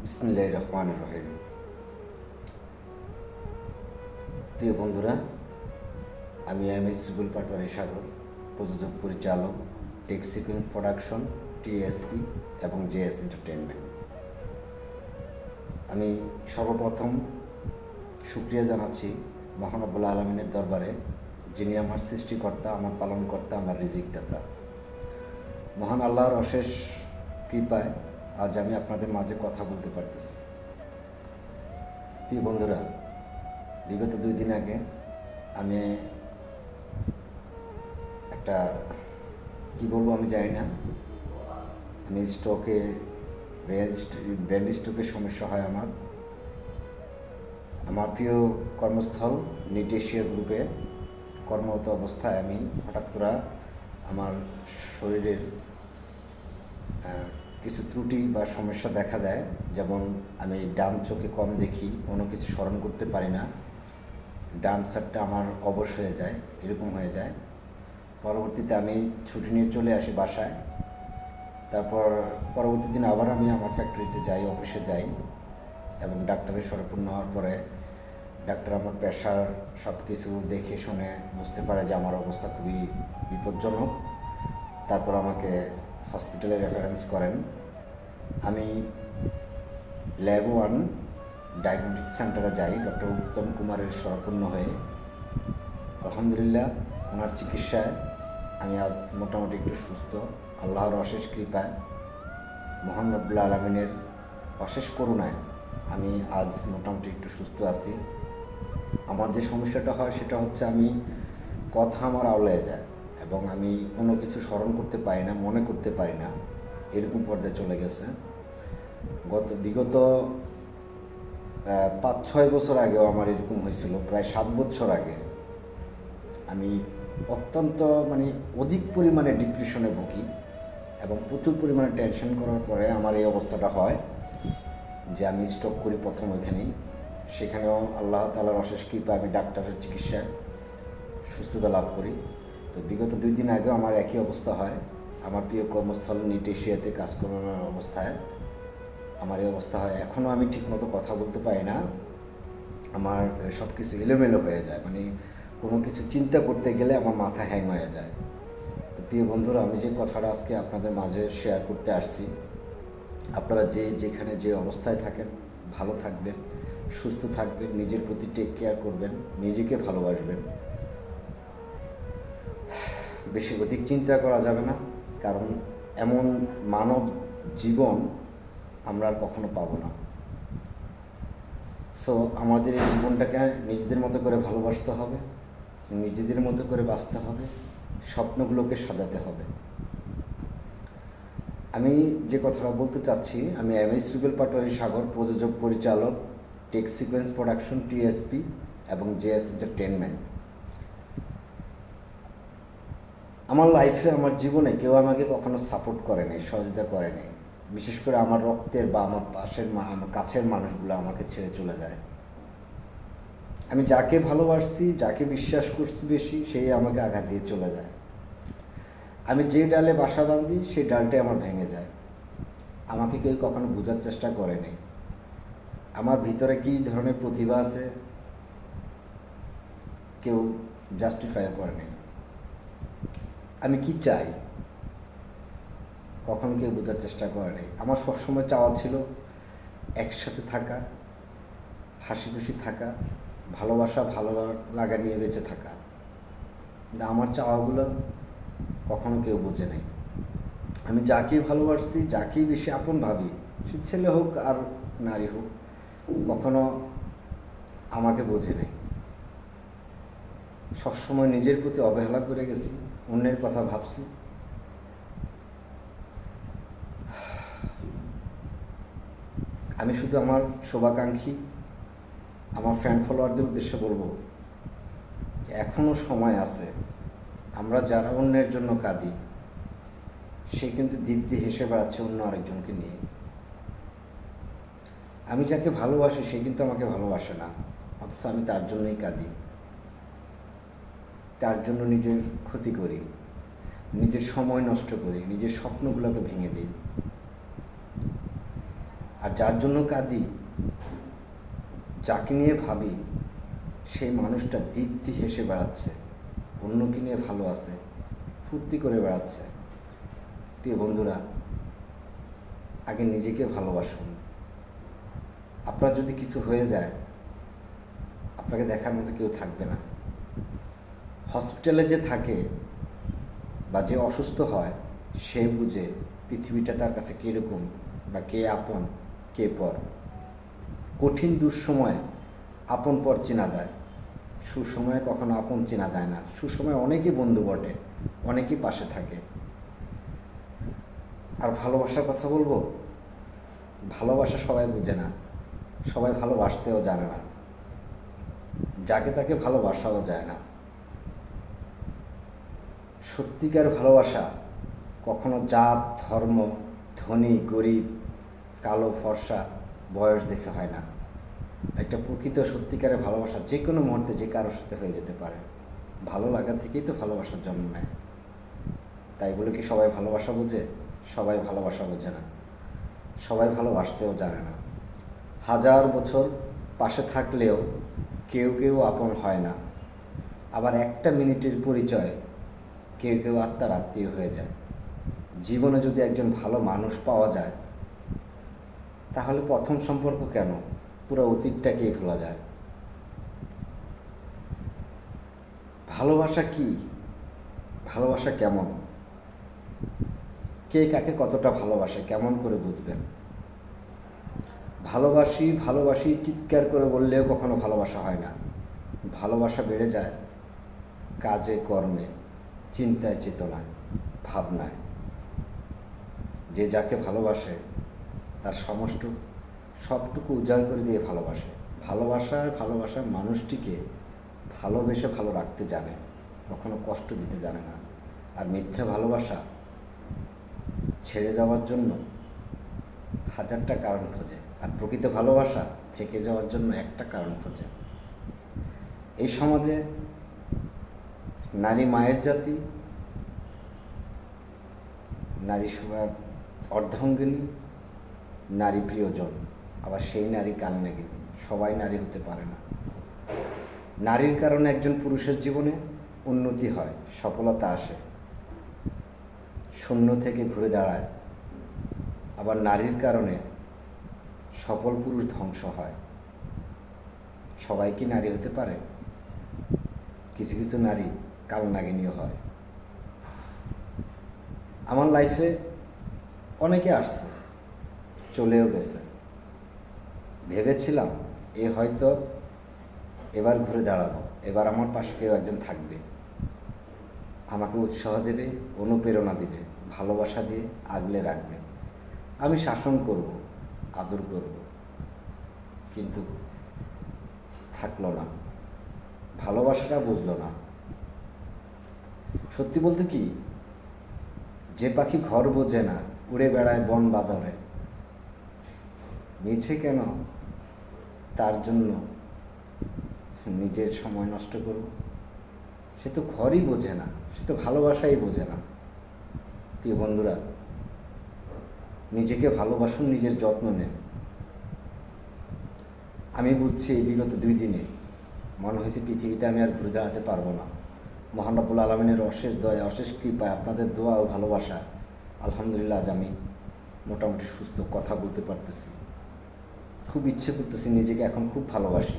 বিসমিল্লাহির রহমানির রহিম। প্রিয় বন্ধুরা, আমি রুবেল পাটোয়ারি সাগর, প্রযোজক পরিচালক, টেক সিকোয়েন্স প্রোডাকশন, টিএসপি এবং জেএস এন্টারটেইনমেন্ট। আমি সর্বপ্রথম শুকরিয়া জানাচ্ছি মহান রব্বুল আলামিনের দরবারে, যিনি আমার সৃষ্টিকর্তা, আমার পালনকর্তা, আমার রিজিকদাতা। মহান আল্লাহর অশেষ কৃপায় আজ আমি আপনাদের মাঝে কথা বলতে পারতেছি। প্রিয় বন্ধুরা, বিগত 2 দিন আগে আমি একটা কি বলবো আমি জানি না, আমি ব্রেন স্ট্রোকের সমস্যা হয় আমার প্রিয় কর্মস্থল নিট এশিয়া গ্রুপে কর্মরত অবস্থায় আমি হঠাৎ করে আমার শরীরের কিছু ত্রুটি বা সমস্যা দেখা দেয়। যেমন আমি ডান চোখে কম দেখি, কোনো কিছু স্মরণ করতে পারি না, ডান সাইডটা আমার অবশ হয়ে যায়, এরকম হয়ে যায়। পরবর্তীতে আমি ছুটি নিয়ে চলে আসি বাসায়। তারপর পরবর্তী দিন আবার আমি আমার ফ্যাক্টরিতে যাই, অফিসে যাই, এবং ডাক্তারের শরণাপন্ন হওয়ার পরে ডাক্তার আমার প্রেশার সব কিছু দেখে শুনে বুঝতে পারে যে আমার অবস্থা খুবই বিপজ্জনক। তারপর আমাকে হসপিটালে রেফারেন্স করেন। আমি ল্যাব 1 ডায়াগনস্টিক সেন্টারে যাই ডক্টর উত্তম কুমারের শরণাপন্ন হয়ে। আলহামদুলিল্লাহ, ওনার চিকিৎসায় আমি আজ মোটামুটি একটু সুস্থ। আল্লাহর অশেষ কৃপায়, মহান রব্বুল আলামিনের অশেষ করুণায় আমি আজ মোটামুটি একটু সুস্থ আছি। আমার যে সমস্যাটা হয় সেটা হচ্ছে আমি কথা আমার আওলায় যায় এবং আমি কোনো কিছু স্মরণ করতে পারি না, মনে করতে পারি না, এরকম পর্যায়ে চলে গেছে। বিগত 5-6 বছর আগেও আমার এরকম হয়েছিল, প্রায় 7 বছর আগে। আমি অত্যন্ত অধিক পরিমাণে ডিপ্রেশনে ভুগি এবং প্রচুর পরিমাণে টেনশন করার পরে আমার এই অবস্থাটা হয় যে আমি স্ট্রোক করি প্রথম ওইখানেই। সেখানেও আল্লাহ তাআলার অশেষ কৃপা আমি ডাক্তারের চিকিৎসায় সুস্থতা লাভ করি। তো বিগত 2 দিন আগেও আমার একই অবস্থা হয়। আমার প্রিয় কর্মস্থল নিট এশিয়াতে কাজ করানোর অবস্থায় আমার এই অবস্থা হয়। এখনও আমি ঠিকমতো কথা বলতে পারি না, আমার সব কিছু এলোমেলো হয়ে যায়, কোনো কিছু চিন্তা করতে গেলে আমার মাথা হ্যাং হয়ে যায়। তো প্রিয় বন্ধুরা, আমি যে কথাটা আজকে আপনাদের মাঝে শেয়ার করতে আসছি, আপনারা যেখানে যে অবস্থায় থাকেন ভালো থাকবেন, সুস্থ থাকবেন, নিজের প্রতি টেক কেয়ার করবেন, নিজেকে ভালোবাসবেন। বেশি অধিক চিন্তা করা যাবে না, কারণ এমন মানব জীবন আমরা আর কখনো পাবো না। সো আমাদের এই জীবনটাকে নিজেদের মতো করে ভালোবাসতে হবে, নিজেদের মতো করে বাঁচতে হবে, স্বপ্নগুলোকে সাজাতে হবে। আমি যে কথাটা বলতে চাচ্ছি, আমি রুবেল পাটোয়ারি সাগর, প্রযোজক পরিচালক, টেক সিকোয়েন্স প্রোডাকশন, টিএসপি এবং জেএস এন্টারটেইনমেন্ট। আমার লাইফে, আমার জীবনে কেউ আমাকে কখনো সাপোর্ট করে নাই, সহযোগিতা করে নাই। বিশেষ করে আমার রক্তের বা আমার আমার কাছের মানুষগুলো আমাকে ছেড়ে চলে যায়। আমি যাকে ভালোবাসছি, যাকে বিশ্বাস করছি বেশি, সেই আমাকে আঘাত দিয়ে চলে যায়। আমি যে ডালে বাসা বাঁধি সেই ডালটাই আমার ভেঙে যায়। আমাকে কেউ কখনো বোঝার চেষ্টা করেনি আমার ভিতরে কী ধরনের প্রতিভা আছে, কেউ জাস্টিফাই করেনি। আমি কি চাই কখনো কেউ বোঝার চেষ্টা করেনি। আমার সবসময় চাওয়া ছিল একসাথে থাকা, হাসি খুশি থাকা, ভালোবাসা, ভালো লাগা নিয়ে বেঁচে থাকা। কিন্তু আমার চাওয়াগুলো কখনো কেউ বোঝে নেই। আমি যাকেই ভালোবাসছি, যাকেই বেশি আপন ভাবি, সে ছেলে হোক আর নারী হোক, কখনো আমাকে বোঝে নেই। সবসময় নিজের প্রতি অবহেলা করে গেছি, অন্যের কথা ভাবছি। আমি শুধু আমার শুভাকাঙ্ক্ষী, আমার ফ্যান ফলোয়ারদের উদ্দেশ্যে বলবো, এখনও সময় আছে। আমরা যারা অন্যের জন্য কাঁদি, সে কিন্তু দীপ্তি হেসে বেড়াচ্ছে অন্য আরেকজনকে নিয়ে। আমি যাকে ভালোবাসি সে কিন্তু আমাকে ভালোবাসে না, অথচ আমি তার জন্যই কাঁদি, তার জন্য নিজের ক্ষতি করি, নিজের সময় নষ্ট করি, নিজের স্বপ্নগুলোকে ভেঙে দিই। আর যার জন্য কাঁদি, যাকে নিয়ে ভাবি, সেই মানুষটা দীপ্তি হেসে বেড়াচ্ছে, অন্যকে নিয়ে ভালো আছে, ফুর্তি করে বেড়াচ্ছে। প্রিয় বন্ধুরা, আগে নিজেকে ভালোবাসুন। আপনার যদি কিছু হয়ে যায়, আপনাকে দেখার মতো কেউ থাকবে না। হসপিটালে যে থাকে বা যে অসুস্থ হয়, সে বুঝে পৃথিবীটা তার কাছে কীরকম, বা কে আপন কে পর। কঠিন দুঃসময়ে আপন পর চেনা যায়, সুসময়ে কখনো আপন চেনা যায় না। সুসময়ে অনেকেই বন্ধু বটে, অনেকেই পাশে থাকে। আর ভালোবাসার কথা বলবো, ভালোবাসা সবাই বুঝে না, সবাই ভালোবাসতেও জানে না, যাকে তাকে ভালোবাসাও যায় না। সত্যিকার ভালোবাসা কখনো জাত, ধর্ম, ধনী গরিব, কালো ফর্সা, বয়স দেখে হয় না। একটা প্রকৃত সত্যিকারের ভালোবাসা যে কোনো মুহূর্তে যে কারোর সাথে হয়ে যেতে পারে। ভালো লাগা থেকেই তো ভালোবাসার জন্ম নেয়। তাই বলে কি সবাই ভালোবাসা বোঝে? সবাই ভালোবাসা বোঝে না, সবাই ভালোবাসতেও জানে না। হাজার বছর পাশে থাকলেও কেউ কেউ আপন হয় না। আবার একটা মিনিটের পরিচয় কেউ কেউ আত্মার আত্মীয় হয়ে যায়। জীবনে যদি একজন ভালো মানুষ পাওয়া যায়, তাহলে প্রথম সম্পর্ক কেন, পুরো অতীতটাকেই ভোলা যায়। ভালোবাসা কি? ভালোবাসা কেমন? কে কাকে কতটা ভালোবাসে কেমন করে বুঝবেন? ভালোবাসি ভালোবাসি চিৎকার করে বললেও কখনো ভালোবাসা হয় না। ভালোবাসা বেড়ে যায় কাজে কর্মে, চিন্তায় চেতনায়, ভাবনায়। যে যাকে ভালোবাসে তার সবটুকু উজাড় করে দিয়ে ভালোবাসে। ভালোবাসার মানুষটিকে ভালোবেসে ভালো রাখতে জানে, কখনো কষ্ট দিতে জানে না। আর মিথ্যা ভালোবাসা ছেড়ে যাওয়ার জন্য হাজারটা কারণ খোঁজে, আর প্রকৃত ভালোবাসা থেকে যাওয়ার জন্য একটা কারণ খোঁজে। এই সমাজে নারী মায়ের জাতি, নারী অর্ধাঙ্গিনী, নারী প্রিয়জন, আবার সেই নারী কালনাগিনী। সবাই নারী হতে পারে না। নারীর কারণে একজন পুরুষের জীবনে উন্নতি হয়, সফলতা আসে, শূন্য থেকে ঘুরে দাঁড়ায়। আবার নারীর কারণে সফল পুরুষ ধ্বংস হয়। সবাই কি নারী হতে পারে? কিছু কিছু নারী কালনাগিনীও হয়। আমার লাইফে অনেকে আসছে, চলেও গেছে। ভেবেছিলাম হয়তো এবার ঘুরে দাঁড়াবো, এবার আমার পাশে কেউ একজন থাকবে, আমাকে উৎসাহ দেবে, অনুপ্রেরণা দেবে, ভালোবাসা দিয়ে আগলে রাখবে, আমি শাসন করব, আদর করব। কিন্তু থাকলো না, ভালোবাসাটা বুঝলো না। সত্যি বলতে কি, যে পাখি ঘর বোঝে না, উড়ে বেড়ায় বন বাদরে, মিছে কেন তার জন্য নিজের সময় নষ্ট করব? সে তো ঘরই বোঝে না, সে তো ভালোবাসাই বোঝে না। প্রিয় বন্ধুরা, নিজেকে ভালোবাসুন, নিজের যত্ন নেন। আমি বুঝছি এই বিগত 2 দিনে মনে হয়েছে পৃথিবীতে আমি আর ঘুরে দাঁড়াতে পারবো না। মহান রব্বুল আলামিনের অশেষ দয়া, অশেষ কৃপায়, আপনাদের দোয়া ও ভালোবাসা, আলহামদুলিল্লাহ আজ আমি মোটামুটি সুস্থ, কথা বলতে পারতেছি। খুব ইচ্ছে করতেছি, নিজেকে এখন খুব ভালোবাসি।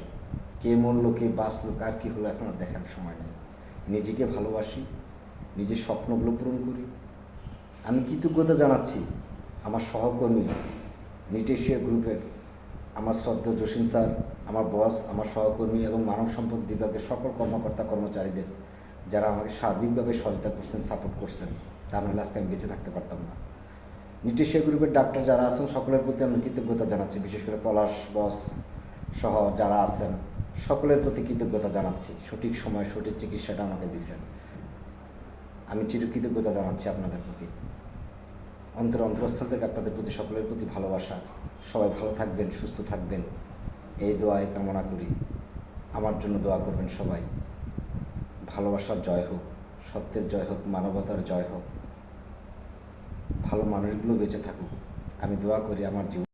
কে মরলো, কে বাঁচলো, কার কী হলো এখন আর দেখার সময় নেই। নিজেকে ভালোবাসি, নিজের স্বপ্নগুলো পূরণ করি। আমি কৃতজ্ঞতা জানাচ্ছি আমার সহকর্মী নিট এশিয়া গ্রুপের আমার শ্রদ্ধেয় জসিম স্যার, আমার বস, আমার সহকর্মী এবং মানব সম্পদ বিভাগের সকল কর্মকর্তা কর্মচারীদের, যারা আমাকে সার্বিকভাবে সহায়তা করছেন, সাপোর্ট করছেন। তা নাহলে আজকে আমি বেঁচে থাকতে পারতাম না। নিট এশিয়া গ্রুপের ডাক্তার যারা আছেন, সকলের প্রতি আমি কৃতজ্ঞতা জানাচ্ছি। বিশেষ করে পলাশ বস সহ যারা আছেন, সকলের প্রতি কৃতজ্ঞতা জানাচ্ছি। সঠিক সময় সঠিক চিকিৎসাটা আমাকে দিয়েছেন, আমি চিরকৃতজ্ঞতা জানাচ্ছি আপনাদের প্রতি। অন্তরস্থল থেকে আপনাদের প্রতি, সকলের প্রতি ভালোবাসা। সবাই ভালো থাকবেন, সুস্থ থাকবেন, এই দোয়াই কামনা করি। আমার জন্য দোয়া করবেন সবাই। ভালোবাসার জয় হোক, সত্যের জয় হোক, মানবতার জয় হোক, ভালো মানুষগুলো বেঁচে থাকুক। আমি দোয়া করি আমার জীবন